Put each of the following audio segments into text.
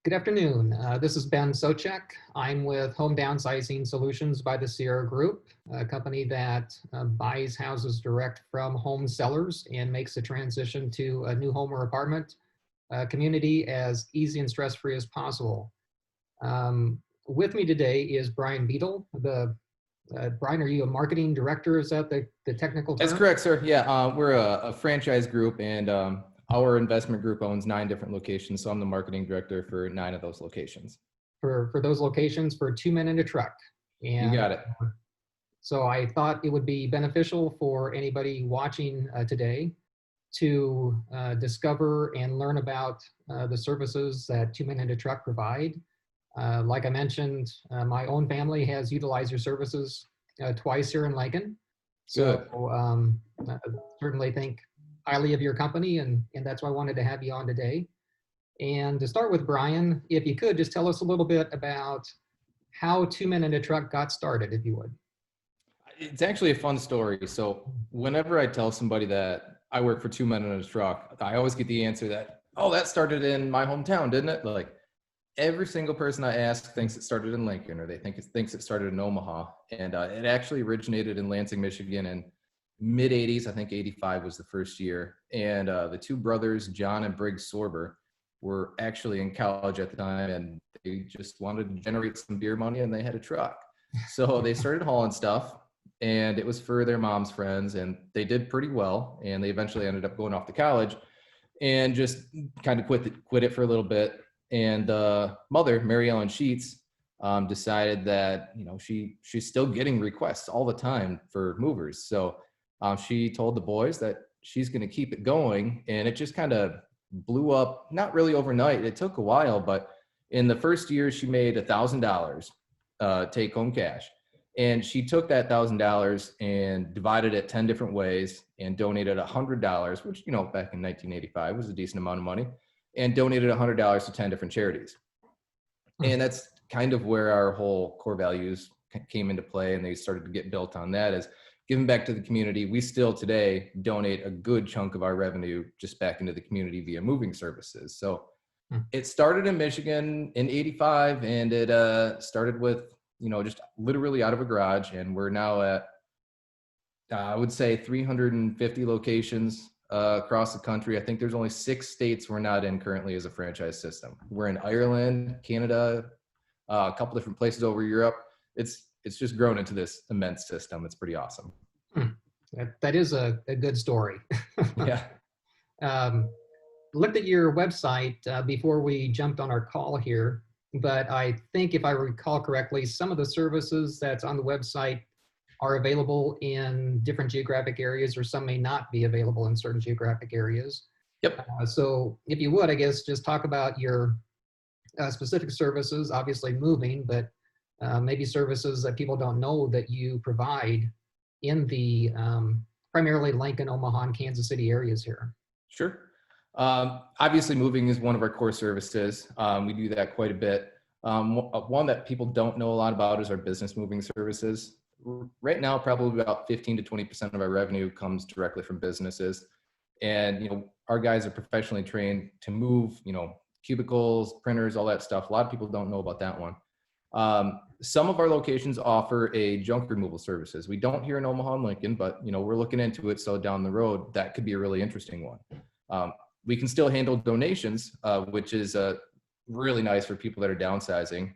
Good afternoon. This is Ben Socek. I'm with Home Downsizing Solutions by the Sierra Group, a company that buys houses direct from home sellers and makes the transition to a new home or apartment community as easy and stress-free as possible. With me today is Brian Beadle. Brian, are you a marketing director? Is that the technical That's term? correct, sir. Yeah, we're a franchise group, and our investment group owns 9 different locations. So I'm the marketing director for 9 of those locations. For those locations for 2 Men and a Truck. You And got it. so I thought it would be beneficial for anybody watching today to discover and learn about the services that 2 Men and a Truck provide. Like I mentioned, my own family has utilized your services twice here in Lincoln. Good. So I certainly think highly of your company, and that's why I wanted to have you on today. And to start with, Brian, if you could just tell us a little bit about how 2 Men and a Truck got started, if you would. It's actually a fun story. So whenever I tell somebody that I work for 2 Men in a Truck, I always get the answer that, oh, that started in my hometown, didn't it? Like every single person I ask thinks it started in Lincoln, or they thinks it started in Omaha. And it actually originated in Lansing, Michigan in mid 80s. I think 85 was the first year. And the 2 brothers, John and Briggs Sorber, were actually in college at the time, and they just wanted to generate some beer money, and they had a truck. So they started hauling stuff, and it was for their mom's friends, and they did pretty well. And they eventually ended up going off to college and just kind of quit it for a little bit. And mother, Mary Ellen Sheets, decided that she's still getting requests all the time for movers. So she told the boys that she's going to keep it going, and it just kind of blew up. Not really overnight. It took a while, but in the first year, she made $1,000 take home cash. And she took that $1,000 and divided it 10 different ways and donated $100, which, back in 1985 was a decent amount of money, and donated $100 to 10 different charities. And that's kind of where our whole core values came into play, and they started to get built on that as giving back to the community. We still today donate a good chunk of our revenue just back into the community via moving services. So it started in Michigan in 85, and it started with, just literally out of a garage. And we're now at, I would say 350 locations across the country. I think there's only 6 states we're not in currently as a franchise system. We're in Ireland, Canada, a couple different places over Europe. It's just grown into this immense system. It's pretty awesome. That is a good story. Yeah. Looked at your website before we jumped on our call here, but I think if I recall correctly, some of the services that's on the website are available in different geographic areas, or some may not be available in certain geographic areas. Yep. So if you would, I guess, just talk about your specific services, obviously moving, but maybe services that people don't know that you provide in the primarily Lincoln, Omaha, and Kansas City areas here. Sure. Obviously, moving is one of our core services. We do that quite a bit. One that people don't know a lot about is our business moving services. Right now, probably about 15 to 20% of our revenue comes directly from businesses. And, our guys are professionally trained to move, cubicles, printers, all that stuff. A lot of people don't know about that one. Some of our locations offer a junk removal services. We don't here in Omaha and Lincoln, but, we're looking into it. So down the road, that could be a really interesting one. We can still handle donations, which is really nice for people that are downsizing.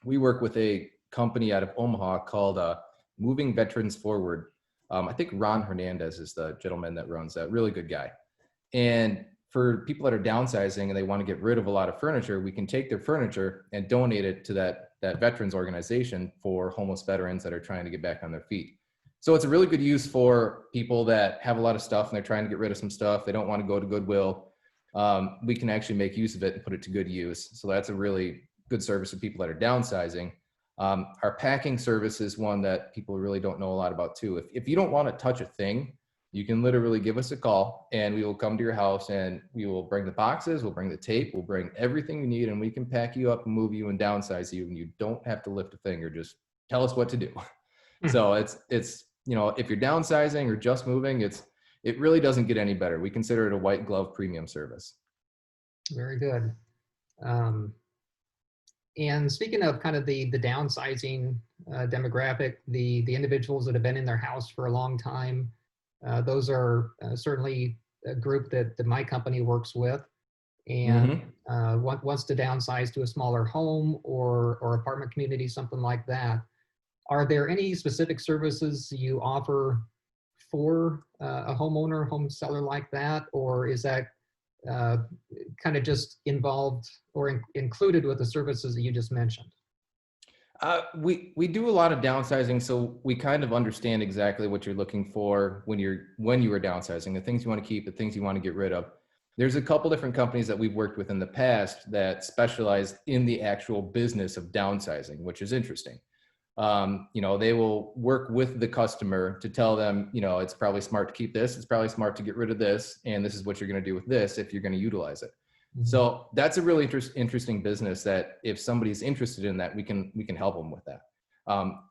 We work with a company out of Omaha called Moving Veterans Forward. I think Ron Hernandez is the gentleman that runs that. Really good guy. And for people that are downsizing and they want to get rid of a lot of furniture, we can take their furniture and donate it to that veterans organization for homeless veterans that are trying to get back on their feet. So it's a really good use for people that have a lot of stuff and they're trying to get rid of some stuff. They don't want to go to Goodwill. We can actually make use of it and put it to good use. So that's a really good service for people that are downsizing. Our packing service is one that people really don't know a lot about too. If you don't want to touch a thing, you can literally give us a call and we will come to your house and we will bring the boxes, we'll bring the tape, we'll bring everything you need, and we can pack you up and move you and downsize you, and you don't have to lift a finger. Just tell us what to do. So it's if you're downsizing or just moving, it really doesn't get any better. We consider it a white glove premium service. Very good. Um, and speaking of kind of the downsizing demographic, the individuals that have been in their house for a long time, those are certainly a group that my company works with, and Hmm. wants to downsize to a smaller home or apartment community, something like that. Are there any specific services you offer for a homeowner, home seller like that, or is that uh, kind of just involved or included with the services that you just mentioned? We do a lot of downsizing, so we kind of understand exactly what you're looking for when you are downsizing, the things you want to keep, the things you want to get rid of. There's a couple different companies that we've worked with in the past that specialize in the actual business of downsizing, which is interesting. They will work with the customer to tell them, it's probably smart to keep this, it's probably smart to get rid of this, and this is what you're going to do with this if you're going to utilize it. Mhm. So that's a really interesting business that if somebody's interested in that, we can help them with that.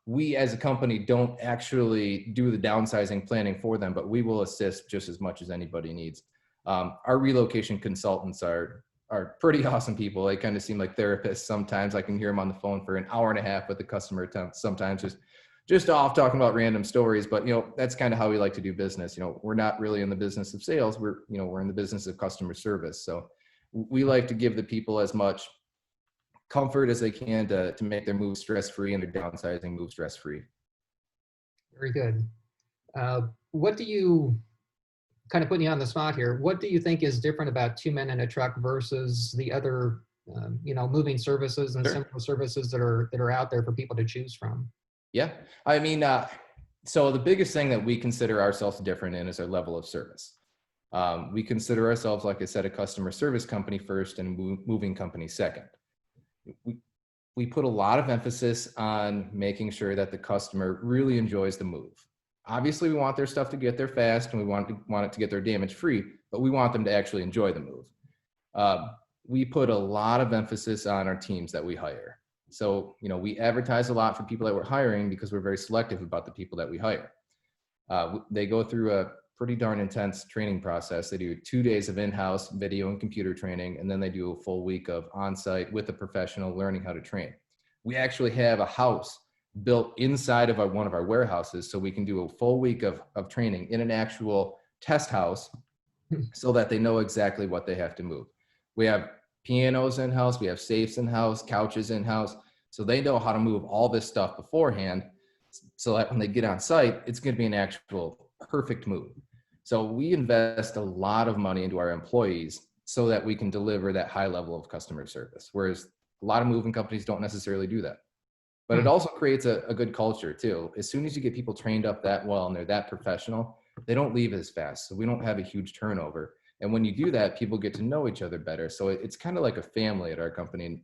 We as a company don't actually do the downsizing planning for them, but we will assist just as much as anybody needs. Our relocation consultants are pretty awesome people. They kind of seem like therapists sometimes. I can hear them on the phone for an hour and a half with the customer, sometimes just off talking about random stories. But that's kind of how we like to do business. We're not really in the business of sales. We're in the business of customer service. So we like to give the people as much comfort as they can to make their move stress-free and their downsizing move stress-free. Very good. What do you, kind of putting you on the spot here, what do you think is different about Two Men in a Truck versus the other, moving services and Sure. similar services that are out there for people to choose from? Yeah. I mean, so the biggest thing that we consider ourselves different in is our level of service. We consider ourselves, like I said, a customer service company first and moving company second. We put a lot of emphasis on making sure that the customer really enjoys the move. Obviously, we want their stuff to get there fast and we want it to get there damage free, but we want them to actually enjoy the move. We put a lot of emphasis on our teams that we hire. So, we advertise a lot for people that we're hiring because we're very selective about the people that we hire. They go through a pretty darn intense training process. They do 2 days of in-house video and computer training, and then they do a full week of on-site with a professional learning how to train. We actually have a house built inside of one of our warehouses, so we can do a full week of training in an actual test house so that they know exactly what they have to move. We have pianos in-house, we have safes in-house, couches in-house, so they know how to move all this stuff beforehand so that when they get on site, it's going to be an actual perfect move. So we invest a lot of money into our employees so that we can deliver that high level of customer service, whereas a lot of moving companies don't necessarily do that. But it also creates a good culture too. As soon as you get people trained up that well and they're that professional, they don't leave as fast. So we don't have a huge turnover. And when you do that, people get to know each other better. So it's kind of like a family at our company. And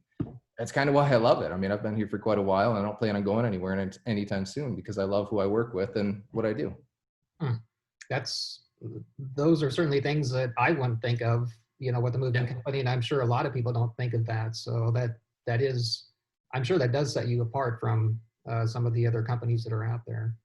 that's kind of why I love it. I mean, I've been here for quite a while and I don't plan on going anywhere anytime soon because I love who I work with and what I do. Hmm. That's, those are certainly things that I wouldn't think of, with the moving company, and I'm sure a lot of people don't think of that. So that is, I'm sure that does set you apart from some of the other companies that are out there.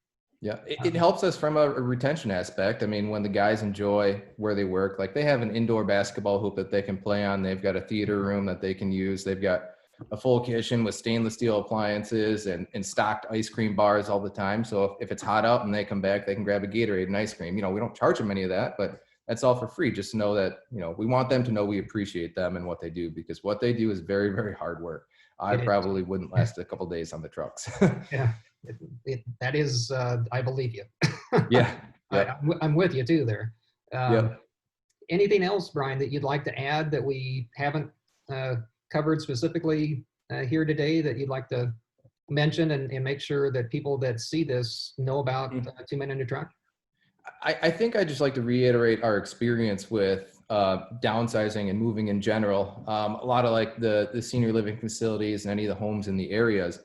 Yeah, it helps us from a retention aspect. I mean, when the guys enjoy where they work, like they have an indoor basketball hoop that they can play on. They've got a theater room that they can use. They've got a full kitchen with stainless steel appliances and stocked ice cream bars all the time. So if it's hot out and they come back, they can grab a Gatorade and ice cream. We don't charge them any of that, but that's all for free. Just to know that, we want them to know we appreciate them and what they do, because what they do is very, very hard work. I It is. probably wouldn't last a couple of days on the trucks. Yeah, that is, I believe you. Yeah. Yeah. I'm with you too there. Yeah. Anything else, Brian, that you'd like to add that we haven't covered specifically here today that you'd like to mention and make sure that people that see this know about Two Men in a Truck? I think I'd just like to reiterate our experience with downsizing and moving in general. A lot of like the senior living facilities and any of the homes in the areas,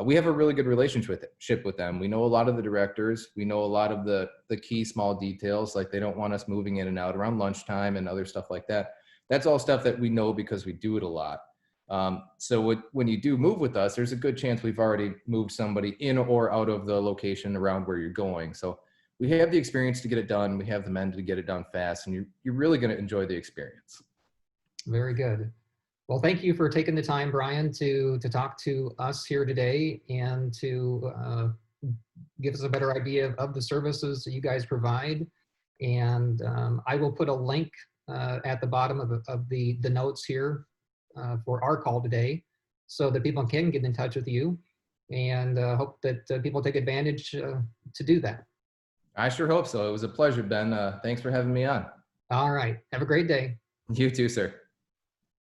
we have a really good relationship with them. We know a lot of the directors. We know a lot of the key small details, like they don't want us moving in and out around lunchtime and other stuff like that. That's all stuff that we know because we do it a lot. So when you do move with us, there's a good chance we've already moved somebody in or out of the location around where you're going. So we have the experience to get it done. We have the men to get it done fast, and you're really going to enjoy the experience. Very good. Well, thank you for taking the time, Brian, to talk to us here today and to give us a better idea of the services that you guys provide. And I will put a link at the bottom of the notes here for our call today so that people can get in touch with you, and hope that people take advantage to do that. I sure hope so. It was a pleasure, Ben. Thanks for having me on. All right. Have a great day. You too, sir.